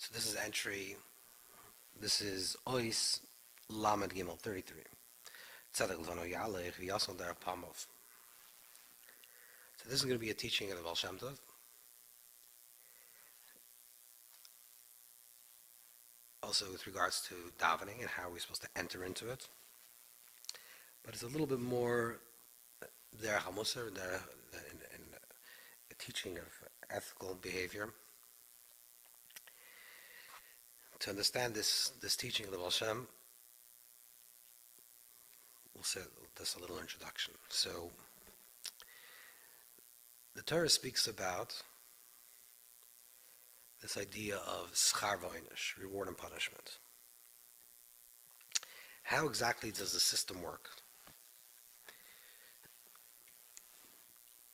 So this is entry, this is Ois Lamed Gimel 33. Tzedek Levano Yalech V'Yason Derech Pamov. So this is going to be a teaching of the Baal Shem Tov. Also with regards to davening and how we're supposed to enter into it. But it's a little bit more Derech HaMusar, in a teaching of ethical behavior. To understand this teaching of the Baal Shem, we'll say this a little introduction. So, the Torah speaks about this idea of schar v'oinish, reward and punishment. How exactly does the system work?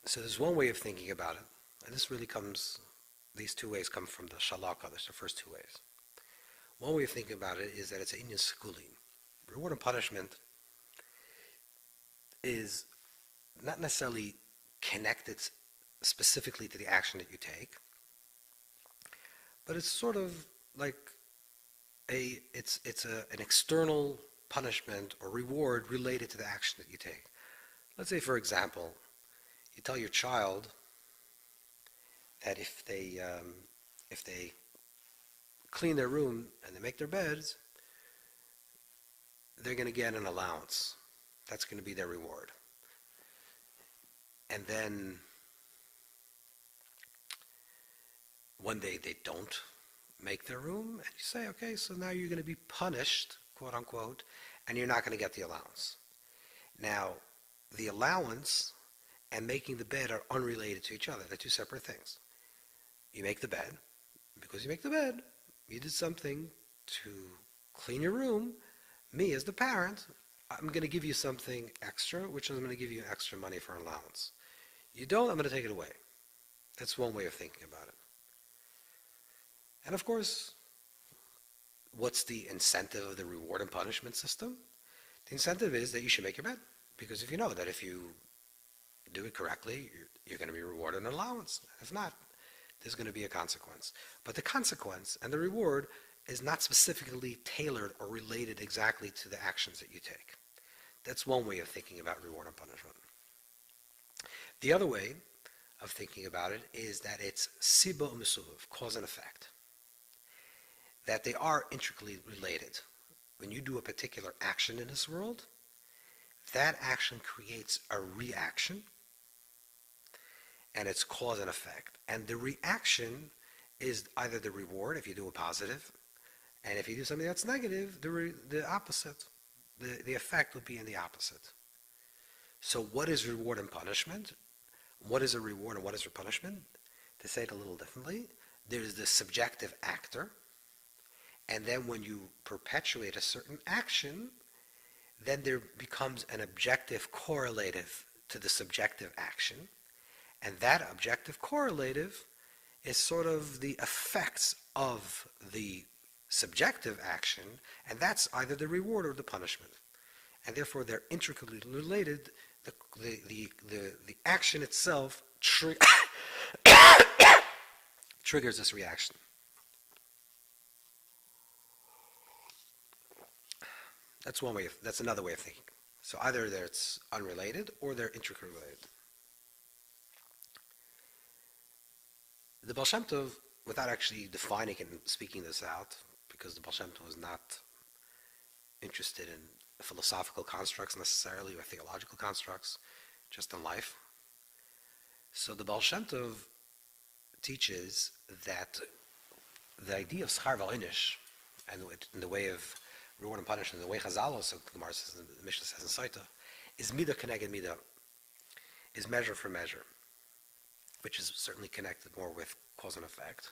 So there's one way of thinking about it, and these two ways come from the Shalach Kaddish, the first two ways. One way of thinking about it is that it's an inyan sekulim. Reward and punishment is not necessarily connected specifically to the action that you take, but it's sort of like an external punishment or reward related to the action that you take. Let's say, for example, you tell your child that if they clean their room and they make their beds, they're going to get an allowance. That's going to be their reward. And then one day they don't make their room, and you say, okay, so now you're going to be punished, quote unquote, and you're not going to get the allowance. Now, the allowance and making the bed are unrelated to each other. They're two separate things. You make the bed. Because you make the bed, you did something to clean your room. Me, as the parent, I'm going to give you something extra, which is I'm going to give you extra money for allowance. You don't, I'm going to take it away. That's one way of thinking about it. And of course, what's the incentive of the reward and punishment system? The incentive is that you should make your bed. Because if you know that if you do it correctly, you're going to be rewarded an allowance. If not, there's going to be a consequence. But the consequence and the reward is not specifically tailored or related exactly to the actions that you take. That's one way of thinking about reward and punishment. The other way of thinking about it is that it's siba u'mesuv, cause and effect. That they are intricately related. When you do a particular action in this world, that action creates a reaction, and it's cause and effect. And the reaction is either the reward, if you do a positive, and if you do something that's negative, the opposite. The effect will be in the opposite. So what is reward and punishment? What is a reward and what is a punishment? To say it a little differently, there's the subjective actor, and then when you perpetuate a certain action, then there becomes an objective correlative to the subjective action. And that objective correlative is sort of the effects of the subjective action, and that's either the reward or the punishment. And therefore they're intricately related. The action itself triggers this reaction. That's another way of thinking. So either it's unrelated or they're intricately related. The Baal Shem Tov, without actually defining and speaking this out, because the Baal Shem Tov was not interested in philosophical constructs necessarily or theological constructs, just in life. So the Baal Shem Tov teaches that the idea of schar v'oinish, and in the way of reward and punishment, the way Chazal also, the Gemara says, the Mishnah says in Saita, is midah keneged midah, is measure for measure, which is certainly connected more with cause and effect,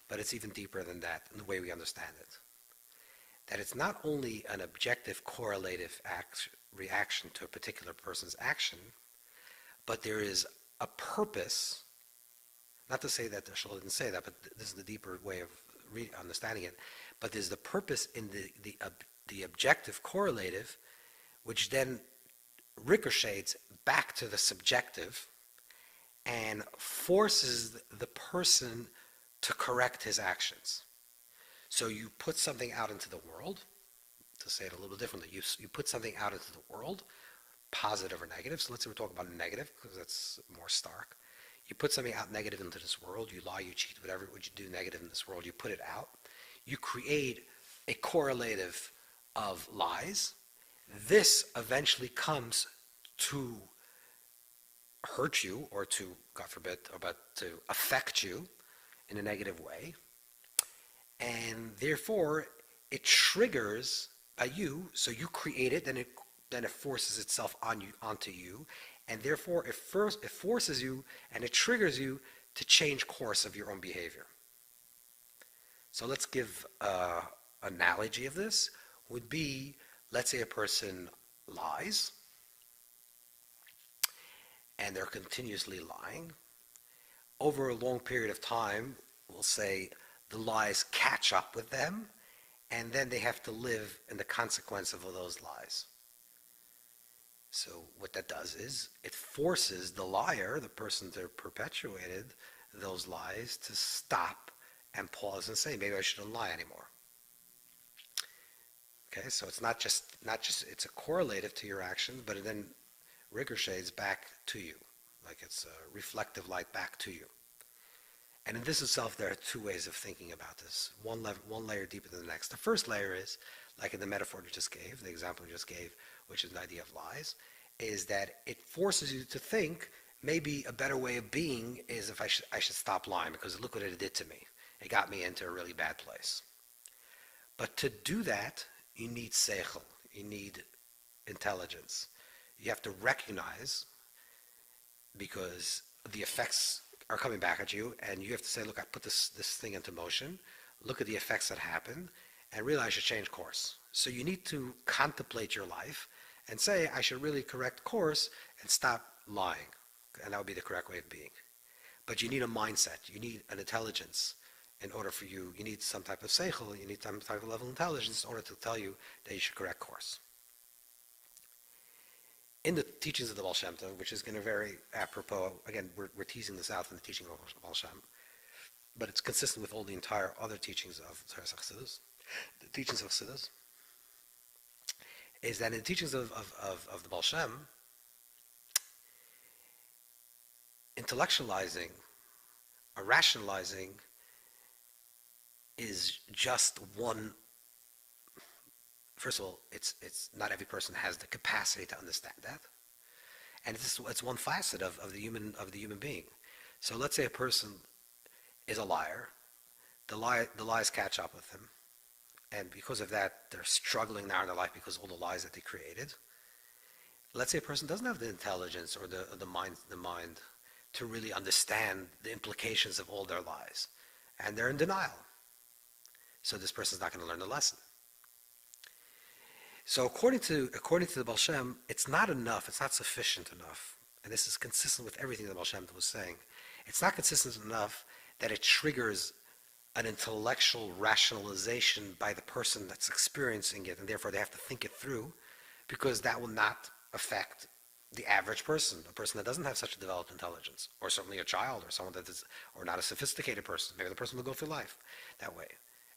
but it's even deeper than that in the way we understand it. That it's not only an objective correlative reaction to a particular person's action, but there is a purpose, not to say that the Shul didn't say that, but this is the deeper way of understanding it, but there's the purpose in the objective correlative, which then ricochets back to the subjective and forces the person to correct his actions. So you put something out into the world, to say it a little differently, you put something out into the world, positive or negative. So let's say we're talking about negative, because that's more stark. You put something out negative into this world, you lie, you cheat, whatever would you do negative in this world, you put it out. You create a correlative of lies. This eventually comes to hurt you or to, God forbid, or to affect you in a negative way. And therefore, it triggers you, so you create it, then it forces itself onto you, and therefore it forces you and it triggers you to change course of your own behavior. So let's give an analogy of this would be, let's say a person lies, and they're continuously lying. Over a long period of time, we'll say the lies catch up with them, and then they have to live in the consequence of all those lies. So what that does is it forces the liar, the person that perpetuated those lies, to stop and pause and say, maybe I shouldn't lie anymore. Okay, so it's not just it's a correlative to your actions, but it then ricochets back to you, like it's a reflective light back to you. And in this itself, there are two ways of thinking about this, one layer deeper than the next. The first layer is, like in the metaphor you just gave, the example you just gave, which is the idea of lies, is that it forces you to think maybe a better way of being is if I should stop lying, because look what it did to me. It got me into a really bad place. But to do that, you need seichel, you need intelligence. You have to recognize, because the effects are coming back at you, and you have to say, look, I put this thing into motion, look at the effects that happen, and realize I should change course. So you need to contemplate your life and say, I should really correct course and stop lying. And that would be the correct way of being. But you need a mindset, you need an intelligence in order for you need some type of seichel, you need some type of level of intelligence in order to tell you that you should correct course. In the teachings of the Baal Shem Tov, which is going to vary apropos, again, we're teasing this out in the teaching of Baal Shem, but it's consistent with all the entire other teachings of Chassidus. The teachings of Chassidus is that in the teachings of the Baal Shem, intellectualizing or rationalizing is just one. First of all, it's not every person has the capacity to understand that, and it's one facet of the human being. So let's say a person is a liar, the lies catch up with him, and because of that, they're struggling now in their life because of all the lies that they created. Let's say a person doesn't have the intelligence or the mind to really understand the implications of all their lies, and they're in denial. So this person's not going to learn the lesson. So according to the Baal Shem, it's not enough, it's not sufficient enough, and this is consistent with everything the Baal Shem was saying. It's not consistent enough that it triggers an intellectual rationalization by the person that's experiencing it, and therefore they have to think it through, because that will not affect the average person, a person that doesn't have such a developed intelligence, or certainly a child, or someone that is, or not a sophisticated person. Maybe the person will go through life that way,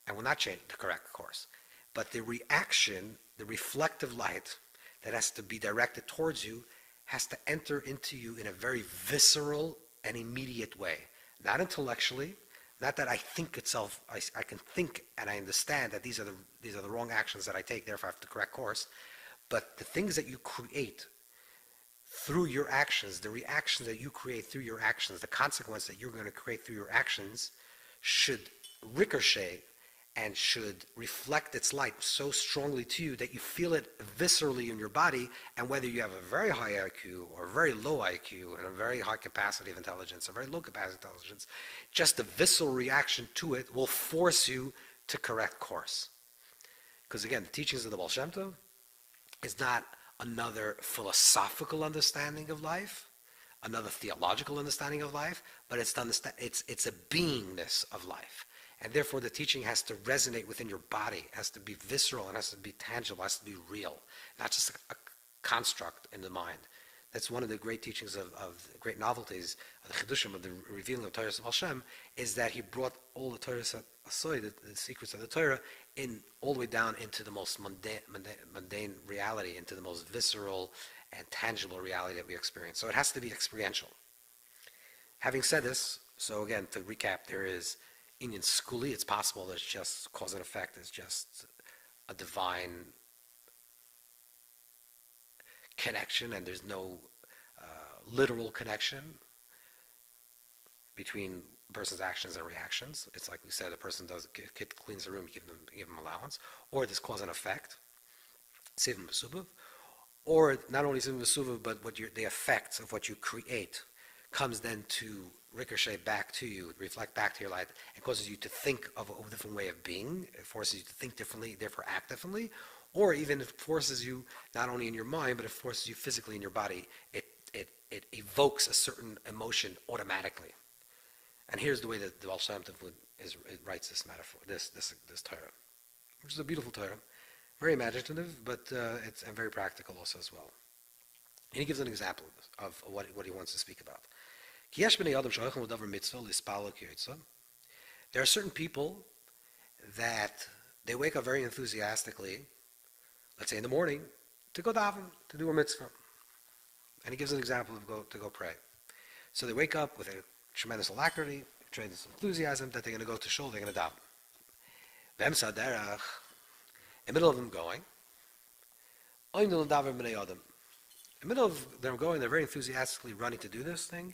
and will not change the correct course. But the reaction, the reflective light that has to be directed towards you, has to enter into you in a very visceral and immediate way. Not intellectually, not that I think itself, I can think and I understand that these are the wrong actions that I take, therefore I have to correct course. But the things that you create through your actions, the reactions that you create through your actions, the consequence that you're going to create through your actions should ricochet and should reflect its light so strongly to you that you feel it viscerally in your body, and whether you have a very high IQ or a very low IQ and a very high capacity of intelligence, a very low capacity of intelligence, just a visceral reaction to it will force you to correct course. Because again, the teachings of the Baal Shem Tov is not another philosophical understanding of life, another theological understanding of life, but it's a beingness of life. And therefore the teaching has to resonate within your body, has to be visceral, and has to be tangible, has to be real, not just a construct in the mind. That's one of the great teachings of the great novelties of the Chidushim, of the revealing of Torah of Shem, is that he brought all the Torah aside, the secrets of the Torah, in all the way down into the most mundane reality, into the most visceral and tangible reality that we experience. So it has to be experiential. Having said this, so again, to recap, there is Inyan Skuli, it's possible that it's just cause and effect, it's just a divine connection, and there's no literal connection between a person's actions and reactions. It's like we said, a person kid cleans the room, give them allowance, or there's cause and effect, Sivim V'Subav, or not only Sivim V'Subav, but the effects of what you create comes then to ricochet back to you, reflect back to your life, and causes you to think of a different way of being. It forces you to think differently, therefore act differently, or even it forces you not only in your mind, but it forces you physically in your body. It evokes a certain emotion automatically. And here's the way that the Baal Shem Tov writes this metaphor, this Torah, which is a beautiful Torah, very imaginative, but it's and very practical also as well. And he gives an example of what he wants to speak about. There are certain people that they wake up very enthusiastically, let's say in the morning, to go daven, to do a mitzvah. And he gives an example of to go pray. So they wake up with a tremendous alacrity, tremendous enthusiasm that they're going to go to shul, they're going to daven. In the middle of them going, in the middle of them going, they're very enthusiastically running to do this thing.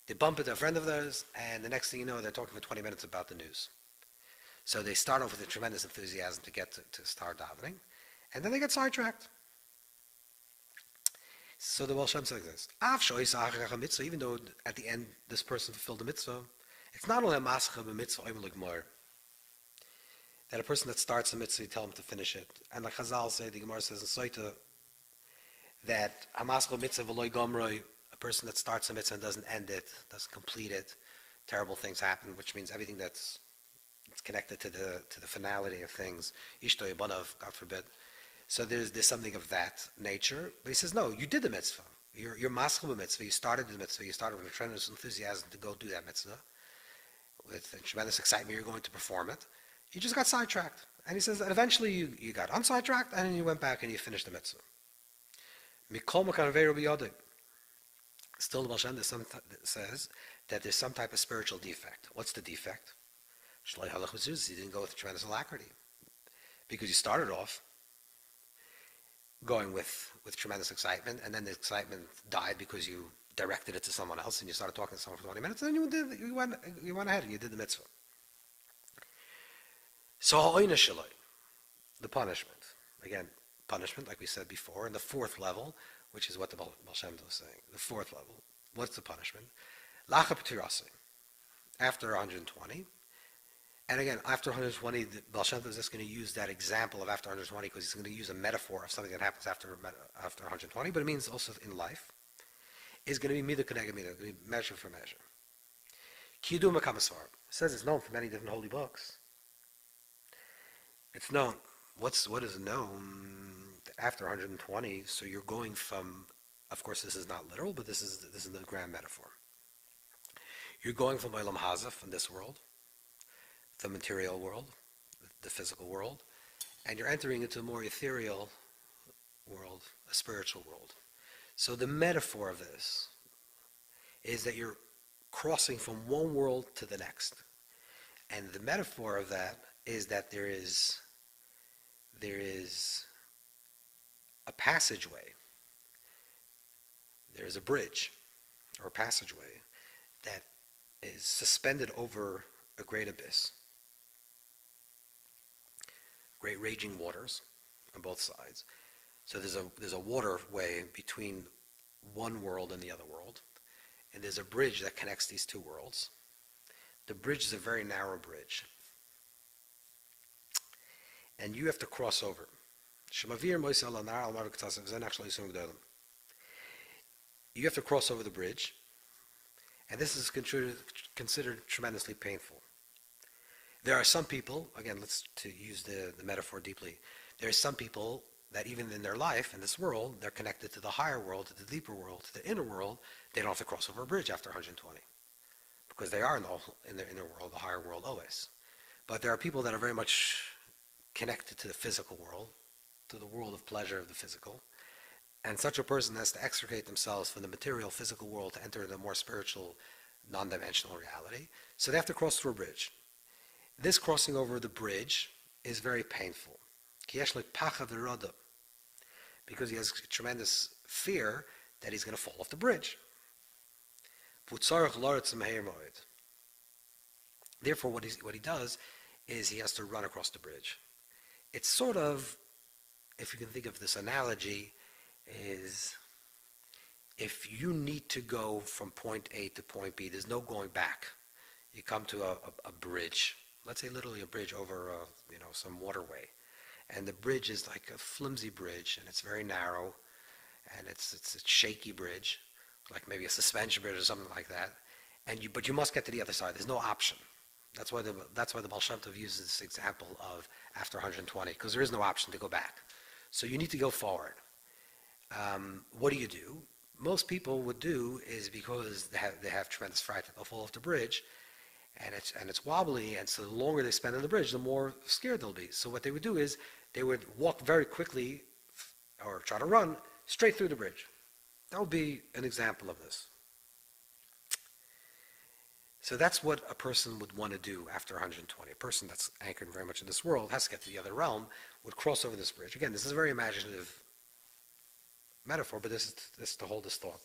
They bump into a friend of theirs, and the next thing you know, they're talking for 20 minutes about the news. So they start off with a tremendous enthusiasm to get to start davening, and then they get sidetracked. So the Baal Shem says this: even though at the end this person fulfilled the mitzvah, it's not only a mascha b'mitzvah that a person that starts a mitzvah, you tell him to finish it. And like Chazal say, the Gemara says in Soita, that a mascha mitzvah v'loy gomroi, a person that starts a mitzvah and doesn't end it, doesn't complete it, terrible things happen, which means everything that's connected to the finality of things, ishto yibanav, God forbid. So there's something of that nature. But he says, no, you did the mitzvah. You're maschil mitzvah. You started the mitzvah. You started with a tremendous enthusiasm to go do that mitzvah. With tremendous excitement, you're going to perform it. You just got sidetracked. And he says that eventually you got unsidetracked, and then you went back and you finished the mitzvah. Mikol makan v'eiro b'yodeg. Still, the Baal Shem says that there's some type of spiritual defect. What's the defect? Shloi halach v'zuz. He didn't go with tremendous alacrity. Because you started off going with tremendous excitement, and then the excitement died because you directed it to someone else, and you started talking to someone for 20 minutes, and then you went ahead and you did the mitzvah. So ha'oina shaloi, the punishment. Again, punishment, like we said before, in the fourth level, which is what the Baal Shem Tov is saying. The fourth level. What's the punishment? Lacha p'tirasi. After 120. And again, after 120, the Baal Shem Tov is just going to use that example of after 120 because he's going to use a metaphor of something that happens after 120, but it means also in life. Is going to be midah k'neged midah, going to be measure for measure. Kiyudum ha'kamasvar. It says it's known from many different holy books. It's known. What is known after 120? So you're going from, of course, this is not literal, but this is the grand metaphor. You're going from Olam Hazeh, from this world, the material world, the physical world, and you're entering into a more ethereal world, a spiritual world. So the metaphor of this is that you're crossing from one world to the next. And the metaphor of that is that there is a passageway. There is a bridge or a passageway that is suspended over a great abyss. Great raging waters on both sides. So there's a waterway between one world and the other world, and there's a bridge that connects these two worlds. The bridge is a very narrow bridge, and you have to cross over. You have to cross over the bridge, and this is considered tremendously painful. There are some people, again, to use the metaphor deeply, there are some people that even in their life, in this world, they're connected to the higher world, to the deeper world, to the inner world. They don't have to cross over a bridge after 120 because they are in the inner world, the higher world always. But there are people that are very much connected to the physical world, to the world of pleasure of the physical. And such a person has to extricate themselves from the material physical world to enter the more spiritual, non-dimensional reality. So they have to cross through a bridge. This crossing over the bridge is very painful. Because he has tremendous fear that he's going to fall off the bridge. Therefore, what he does is he has to run across the bridge. It's sort of, if you can think of this analogy, is if you need to go from point A to point B, there's no going back. You come to a bridge, let's say literally a bridge over some waterway, and the bridge is like a flimsy bridge, and it's very narrow, and it's a shaky bridge, like maybe a suspension bridge or something like that. But you must get to the other side. There's no option. That's why the Baal Shem Tov uses this example of after 120, because there is no option to go back. So you need to go forward. What do you do? Most people would do is because they have tremendous fright that they'll fall off the bridge, and it's wobbly, and so the longer they spend on the bridge, the more scared they'll be. So what they would do is they would walk very quickly, or try to run straight through the bridge. That would be an example of this. So that's what a person would want to do after 120. A person that's anchored very much in this world, has to get to the other realm, would cross over this bridge. Again, this is a very imaginative metaphor, but this is to hold this thought.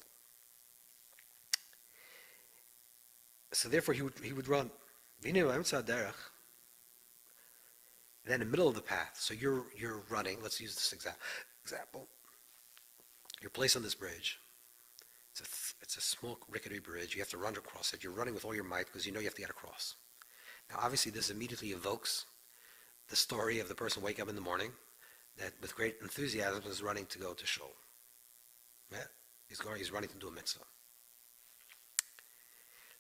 So therefore he would run. And then in the middle of the path, so you're running, let's use this example. You're placed on this bridge. It's a small rickety bridge. You have to run across it. You're running with all your might because you know you have to get across. Now obviously this immediately evokes the story of the person waking up in the morning that with great enthusiasm is running to go to shul. Yeah? He's running to do a mitzvah.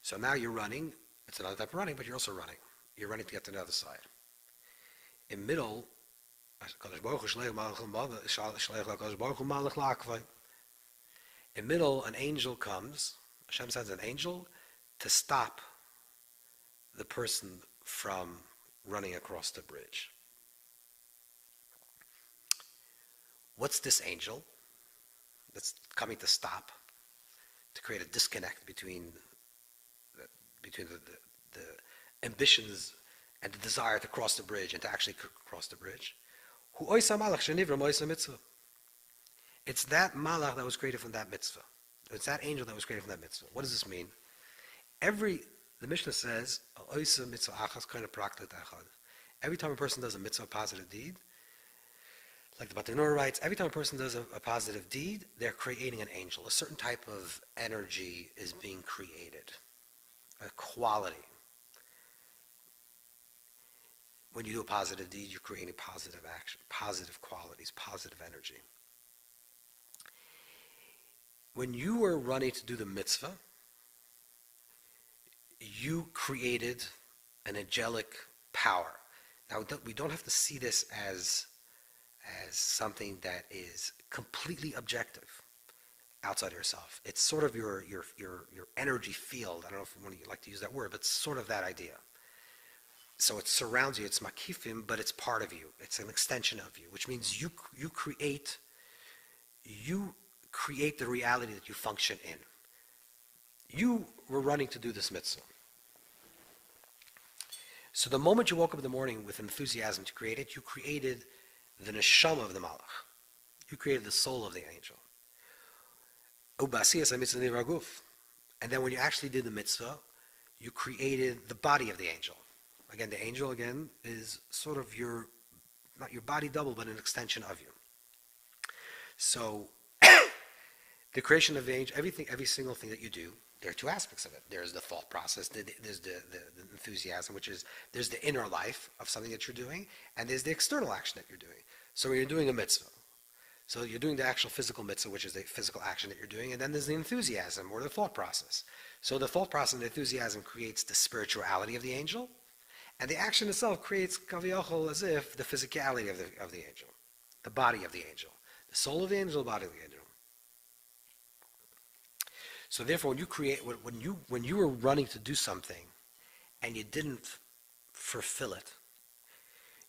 So now you're running. It's another type of running, but you're also running. You're running to get to the other side. In middle, an angel comes. Hashem sends an angel to stop the person from running across the bridge. What's this angel that's coming to stop, to create a disconnect between the ambitions and the desire to cross the bridge and to actually cross the bridge? It's that malach that was created from that mitzvah. It's that angel that was created from that mitzvah. What does this mean? The Mishnah says, every time a person does a mitzvah, a positive deed, like the Batanur writes, every time a person does a positive deed, they're creating an angel. A certain type of energy is being created, a quality. When you do a positive deed, you're creating positive action, positive qualities, positive energy. When you were running to do the mitzvah, you created an angelic power. Now, we don't have to see this as something that is completely objective outside of yourself. It's sort of your energy field. I don't know if you like to use that word, but it's sort of that idea. So it surrounds you. It's makifim, but it's part of you. It's an extension of you, which means you create the reality that you function in. You were running to do this mitzvah. So the moment you woke up in the morning with enthusiasm to create it, you created the neshama of the malach. You created the soul of the angel. And then when you actually did the mitzvah, you created the body of the angel. Again, the angel, is sort of not your body double, but an extension of you. So, the creation of the angel, every single thing that you do, there are two aspects of it. There's the thought process, there's the enthusiasm, there's the inner life of something that you're doing, and there's the external action that you're doing. So when you're doing a mitzvah, so you're doing the actual physical mitzvah, which is the physical action that you're doing, and then there's the enthusiasm or the thought process. So the thought process and the enthusiasm creates the spirituality of the angel, and the action itself creates kaviyachol as if the physicality of the angel. the body of the angel. The soul of the angel, the body of the angel. So therefore, when you were running to do something and you didn't fulfill it,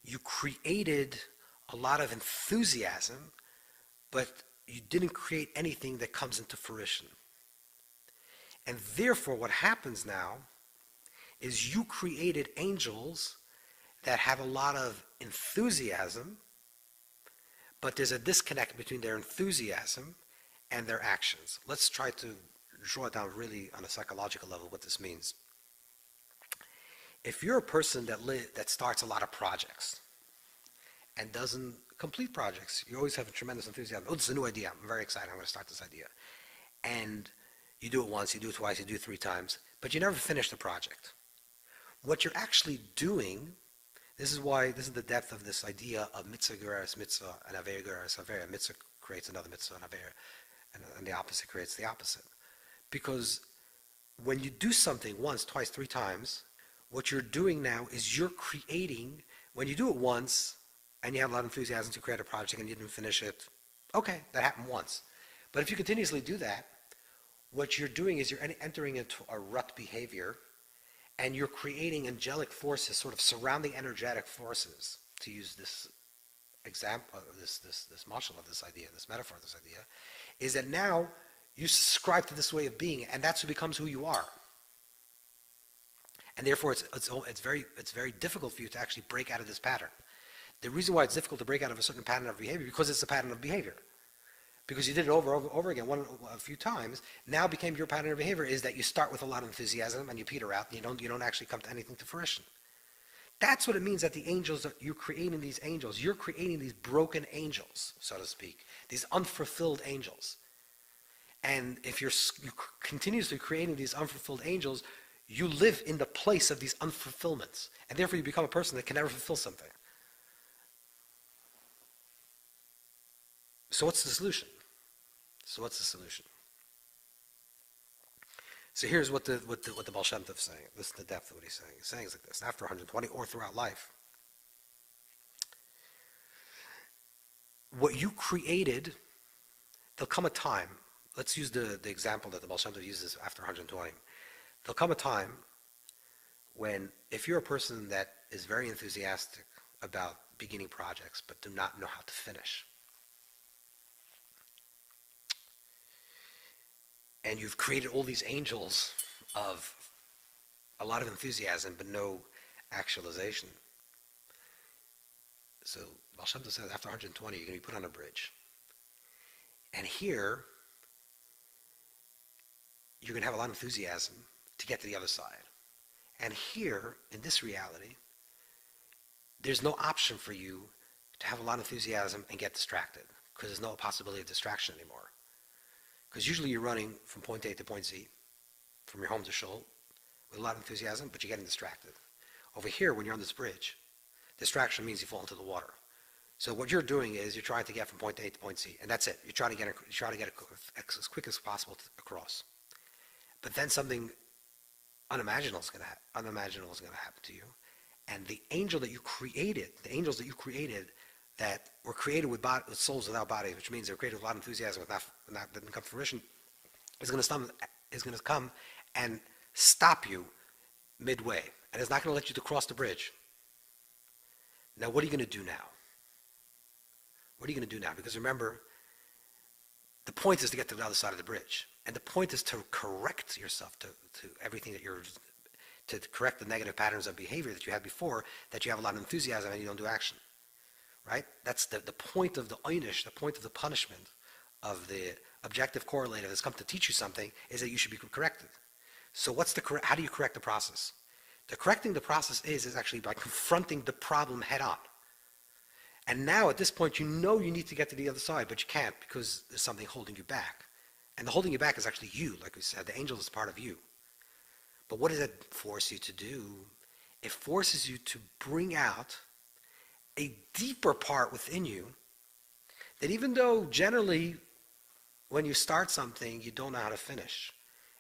you created a lot of enthusiasm, but you didn't create anything that comes into fruition. And therefore, what happens now is you created angels that have a lot of enthusiasm, but there's a disconnect between their enthusiasm and their actions. Let's try to draw it down really on a psychological level what this means. If you're a person that starts a lot of projects and doesn't complete projects, you always have a tremendous enthusiasm. Oh, this is a new idea. I'm very excited. I'm going to start this idea. And you do it once, you do it twice, you do it 3 times, but you never finish the project. What you're actually doing, this is the depth of this idea of mitzvah gereres mitzvah and aveira gereres aveira. Mitzvah creates another mitzvah and aveira, and the opposite creates the opposite. Because when you do something once, twice, 3 times, what you're doing now is you're creating, when you do it once and you have a lot of enthusiasm to create a project and you didn't finish it, okay, that happened once. But if you continuously do that, what you're doing is you're entering into a rut behavior and you're creating angelic forces, sort of surrounding energetic forces, to use this example, this mashal of this idea, this metaphor of this idea, is that now you subscribe to this way of being, and that's who becomes who you are. And therefore, it's very difficult for you to actually break out of this pattern. The reason why it's difficult to break out of a certain pattern of behavior, because it's a pattern of behavior. Because you did it over again a few times, now became your pattern of behavior is that you start with a lot of enthusiasm and you peter out, and you don't actually come to anything to fruition. That's what it means that the angels, you're creating these angels. You're creating these broken angels, so to speak, these unfulfilled angels. And if you're continuously creating these unfulfilled angels, you live in the place of these unfulfillments. And therefore you become a person that can never fulfill something. So what's the solution? So here's what the Baal Shem Tov is saying. This is the depth of what he's saying. He's saying is like this. After 120 or throughout life, what you created, there'll come a time, let's use the example that the Baal Shem Tov uses after 120. There'll come a time when, if you're a person that is very enthusiastic about beginning projects but do not know how to finish, and you've created all these angels of a lot of enthusiasm but no actualization. So Baal Shem Tov says after 120 you're going to be put on a bridge. And here you're going to have a lot of enthusiasm to get to the other side. And here, in this reality, there's no option for you to have a lot of enthusiasm and get distracted, because there's no possibility of distraction anymore. Because usually you're running from point A to point Z, from your home to shul, with a lot of enthusiasm, but you're getting distracted. Over here, when you're on this bridge, distraction means you fall into the water. So what you're doing is you're trying to get from point A to point Z, and that's it. You're trying to get it as quick as possible across. But then something unimaginable is going to happen to you, and the angels that you created that were created with souls without bodies, which means they were created with a lot of enthusiasm, that didn't come to fruition, is going to come and stop you midway, and it's not going to let you to cross the bridge. Now, what are you going to do now? Because remember, the point is to get to the other side of the bridge. And the point is to correct yourself to everything to correct the negative patterns of behavior that you had before, that you have a lot of enthusiasm and you don't do action. Right? That's the point of the einish, the point of the punishment of the objective correlator that's come to teach you something, is that you should be corrected. So how do you correct the process? Correcting the process is actually by confronting the problem head on. And now at this point you need to get to the other side, but you can't because there's something holding you back. And the holding you back is actually you, like we said. The angel is part of you. But what does it force you to do? It forces you to bring out a deeper part within you that, even though generally when you start something you don't know how to finish,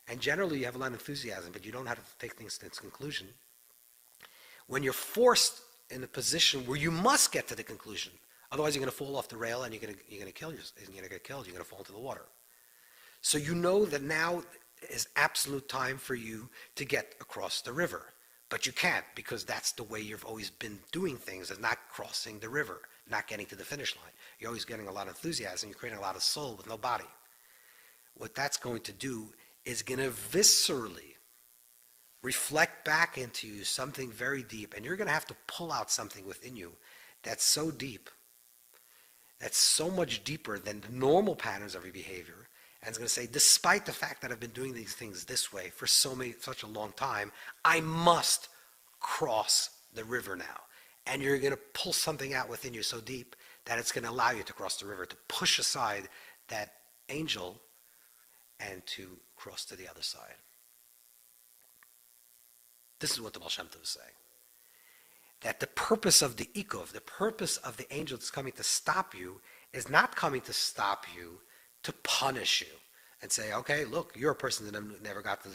and generally you have a lot of enthusiasm but you don't know how to take things to its conclusion, when you're forced in a position where you must get to the conclusion Otherwise, you're going to fall off the rail and you're going to kill yourself. You're going to get killed. You're going to fall into the water. So you know that now is absolute time for you to get across the river. But you can't, because that's the way you've always been doing things, is not crossing the river, not getting to the finish line. You're always getting a lot of enthusiasm. You're creating a lot of soul with no body. What that's going to do is going to viscerally reflect back into you something very deep, and you're going to have to pull out something within you that's so deep, that's so much deeper than the normal patterns of your behavior. And it's going to say, despite the fact that I've been doing these things this way for such a long time, I must cross the river now. And you're going to pull something out within you so deep that it's going to allow you to cross the river, to push aside that angel and to cross to the other side. This is what the Baal Shem Tov is saying. That the purpose of the ikov, the purpose of the angel that's coming to stop you, is not coming to stop you to punish you and say, okay, look, you're a person that never got to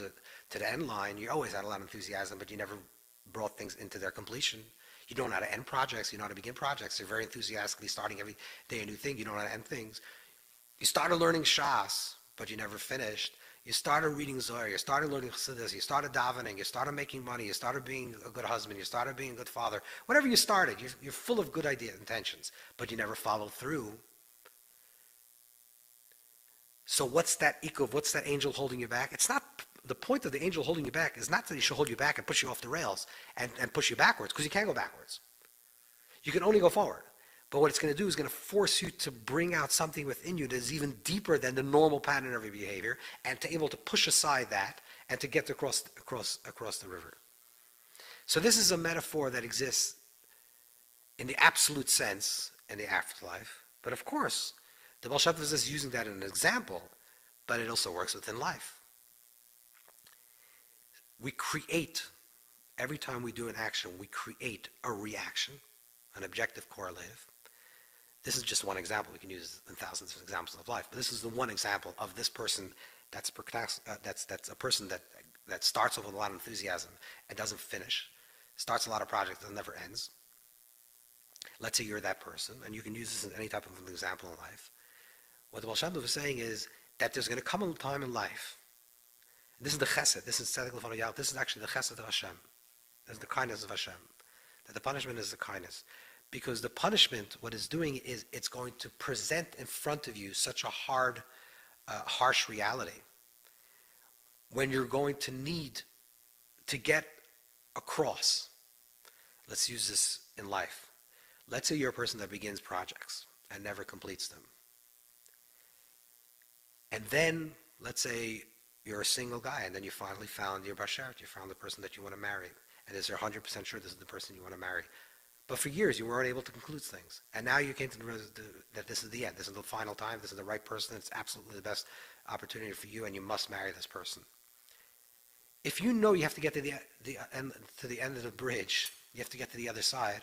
the end line. You always had a lot of enthusiasm, but you never brought things into their completion. You don't know how to end projects. You know how to begin projects. You're very enthusiastically starting every day a new thing. You don't know how to end things. You started learning Shas, but you never finished. You started reading Zohar. You started learning Chassidus. You started davening. You started making money. You started being a good husband. You started being a good father. Whatever you started, you're full of good intentions, but you never followed through. So what's that ikov? What's that angel holding you back? It's not, the point of the angel holding you back is not that he should hold you back and push you off the rails and push you backwards, because you can't go backwards. You can only go forward. But what it's going to do is going to force you to bring out something within you that is even deeper than the normal pattern of your behavior, and to able to push aside that and to get across the river. So this is a metaphor that exists in the absolute sense in the afterlife. But of course, the Baal Shem Tov is using that as an example, but it also works within life. We create, every time we do an action, we create a reaction, an objective correlative. This is just one example. We can use in thousands of examples of life, but this is the one example of this person that's a person that starts off with a lot of enthusiasm and doesn't finish, starts a lot of projects and never ends. Let's say you're that person, and you can use this in any type of an example in life. What the Baal Shem Tov is saying is that there's going to come a time in life. This is the chesed. This is tzedek l'fanav Yahweh. This is actually the chesed of Hashem. This is the kindness of Hashem. That the punishment is the kindness. Because the punishment, what it's doing is it's going to present in front of you such a hard, harsh reality. When you're going to need to get across. Let's use this in life. Let's say you're a person that begins projects and never completes them. And then, let's say you're a single guy, and then you finally found your bashert, you found the person that you want to marry. And is you're 100% sure this is the person you want to marry. But for years, you weren't able to conclude things. And now you came to the that this is the end. This is the final time. This is the right person. It's absolutely the best opportunity for you, and you must marry this person. If you know you have to get to the end of the bridge, you have to get to the other side,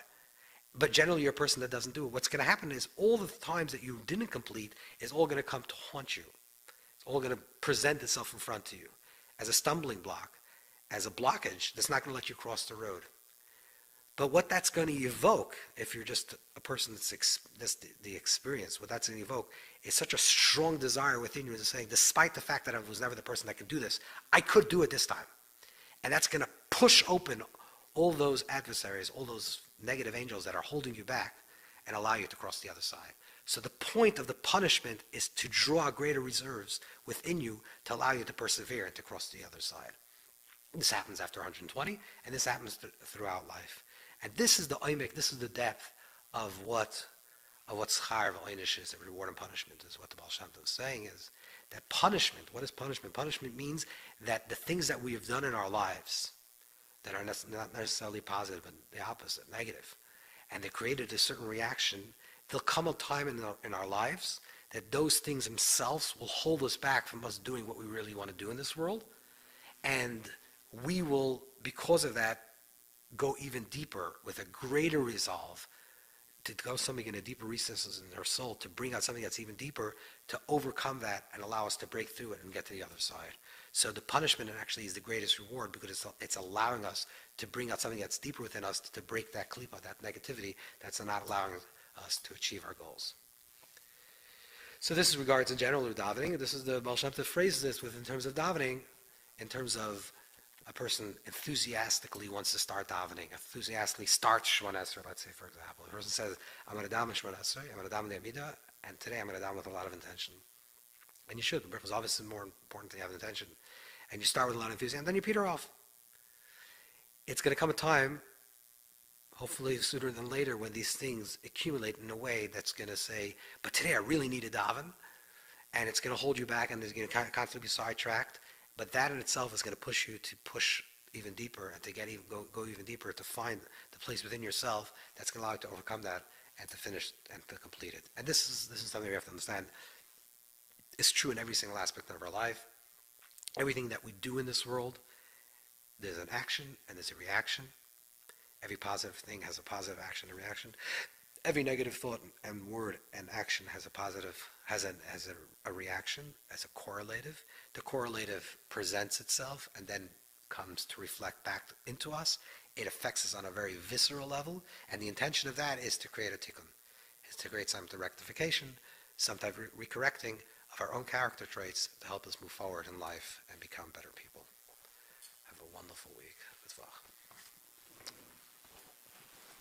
but generally you're a person that doesn't do it, what's going to happen is all the times that you didn't complete is all going to come to haunt you. It's all going to present itself in front of you as a stumbling block, as a blockage that's not going to let you cross the road. But what that's going to evoke, if you're just a person that's the experience, what that's going to evoke is such a strong desire within you to say, despite the fact that I was never the person that could do this, I could do it this time. And that's going to push open all those adversaries, all those negative angels that are holding you back, and allow you to cross the other side. So the point of the punishment is to draw greater reserves within you to allow you to persevere and to cross the other side. This happens after 120, and this happens throughout life. And this is the oimek, this is the depth of what schar v'oinish is, that reward and punishment is. What the Baal Shem Tov is saying is that punishment, what is punishment? Punishment means that the things that we have done in our lives that are not necessarily positive, but the opposite, negative, and they created a certain reaction, there'll come a time in our lives that those things themselves will hold us back from us doing what we really want to do in this world. And we will, because of that, go even deeper with a greater resolve to go something in a deeper recesses in our soul, to bring out something that's even deeper, to overcome that and allow us to break through it and get to the other side. So the punishment actually is the greatest reward, because it's allowing us to bring out something that's deeper within us, to break that klipa, that negativity that's not allowing us to achieve our goals. So this is regards in general to davening. This is the Baal Shem Tov phrases this with in terms of davening, in terms of a person enthusiastically wants to start davening, enthusiastically starts Shemona Esrei, let's say, for example. A person says, I'm going to daven Shemona Esrei, I'm going to daven the Amidah, and today I'm going to daven with a lot of intention. And you should. The bracha is obviously more important to have intention. And you start with a lot of enthusiasm, and then you peter off. It's going to come a time, hopefully sooner than later, when these things accumulate in a way that's going to say, but today I really need a daven, and it's going to hold you back, and it's going to constantly be sidetracked. But that in itself is going to push you to push even deeper and to go even deeper, to find the place within yourself that's going to allow you to overcome that and to finish and to complete it. And this is something we have to understand. It's true in every single aspect of our life. Everything that we do in this world, there's an action and there's a reaction. Every positive thing has a positive action and reaction. Every negative thought and word and action has a reaction, as a correlative. The correlative presents itself and then comes to reflect back into us. It affects us on a very visceral level, and the intention of that is to create a tikkun, is to create some type of rectification, some type of recorrecting of our own character traits to help us move forward in life and become better people. Have a wonderful week. Mitzvah.